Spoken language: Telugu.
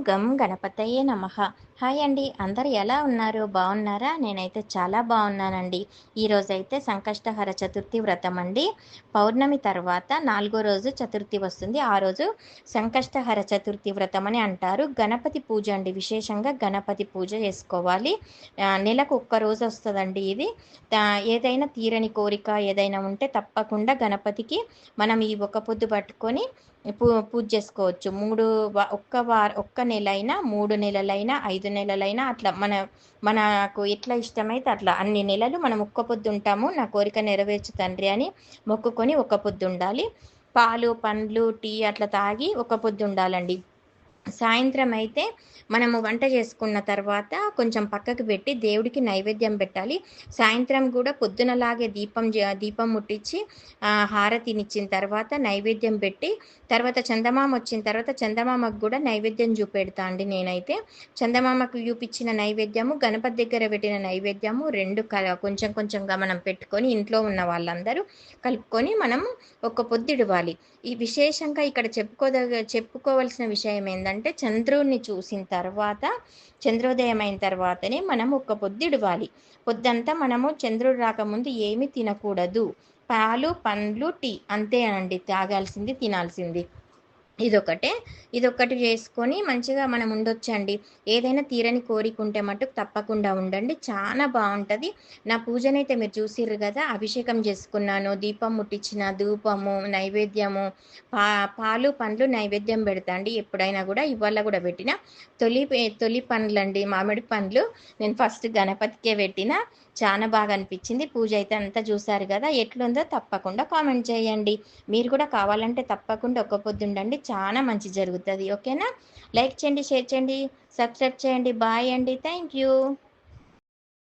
గం గణపతయే నమః. హాయ్ అండి. అందరూ ఎలా ఉన్నారు? బాగున్నారా? నేనైతే చాలా బాగున్నానండి. ఈరోజైతే సంకష్టహర చతుర్థి వ్రతం అండి. పౌర్ణమి తర్వాత 4గో రోజు చతుర్థి వస్తుంది. ఆ రోజు సంకష్టహర చతుర్థి వ్రతం అని అంటారు. గణపతి పూజ అండి. విశేషంగా గణపతి పూజ చేసుకోవాలి. నెలకు ఒక్క రోజు వస్తుందండి ఇది. ఏదైనా తీరని కోరిక ఏదైనా ఉంటే తప్పకుండా గణపతికి మనం ఈ ఒక్క పొద్దు పట్టుకొని పూజ చేసుకోవచ్చు. ఒక్క నెలైనా 3 నెలలైనా 5 నెలలైనా అట్లా మనకు ఎట్లా ఇష్టమైతే అట్లా అన్ని నెలలు మనం ఒక్క పొద్దు ఉంటాము. నా కోరిక నెరవేర్చు తండ్రి అని మొక్కుకొని ఒక్క పొద్దు ఉండాలి. పాలు పండ్లు టీ అట్లా తాగి ఒక్క పొద్దు ఉండాలండి. సాయంత్రం అయితే మనము వంట చేసుకున్న తర్వాత కొంచెం పక్కకు పెట్టి దేవుడికి నైవేద్యం పెట్టాలి. సాయంత్రం కూడా పొద్దునలాగే దీపం ముట్టించి హారతినిచ్చిన తర్వాత నైవేద్యం పెట్టి, తర్వాత చందమామ వచ్చిన తర్వాత చందమామకు కూడా నైవేద్యం చూపెడతా అండి నేనైతే. చందమామకు చూపించిన నైవేద్యము, గణపతి దగ్గర పెట్టిన నైవేద్యము 2 కొంచెం కొంచెంగా మనం పెట్టుకొని ఇంట్లో ఉన్న వాళ్ళందరూ కలుపుకొని మనము ఒక పొద్దిడవాలి. ఈ విశేషంగా ఇక్కడ చెప్పుకోవాల్సిన విషయం ఏందంటే, చంద్రుడిని చూసిన తర్వాత చంద్రోదయం అయిన తర్వాతనే మనం ఒక్క పొద్దిడవాలి. పొద్దంతా మనము చంద్రుడు రాకముందు ఏమీ తినకూడదు. పాలు పండ్లు టీ అంతేనండి తాగాల్సింది, తినాల్సింది. ఇదొక్కటి చేసుకొని మంచిగా మనం ఉండొచ్చండి. ఏదైనా తీరని కోరిక ఉంటే మటుకు తప్పకుండా ఉండండి. చాలా బాగుంటుంది. నా పూజనైతే మీరు చూసిర్రు కదా, అభిషేకం చేసుకున్నాను, దీపం ముట్టించిన, ధూపము నైవేద్యము, పాలు పండ్లు నైవేద్యం పెడతా అండి ఎప్పుడైనా కూడా. ఇవాళ కూడా పెట్టిన. తొలి పండ్లండి మామిడి పండ్లు నేను ఫస్ట్ గణపతికే పెట్టిన. చాలా బాగా అనిపించింది. పూజ అయితే అంతా చూసారు కదా, ఎట్లుందో తప్పకుండా కామెంట్ చేయండి. మీరు కూడా కావాలంటే తప్పకుండా ఒక్క పొద్దు ఉండండి. చాలా మంచి జరుగుతుంది. ఓకేనా? లైక్ చేయండి, షేర్ చేయండి, సబ్స్క్రైబ్ చేయండి. బాయ్ అండి. Thank you.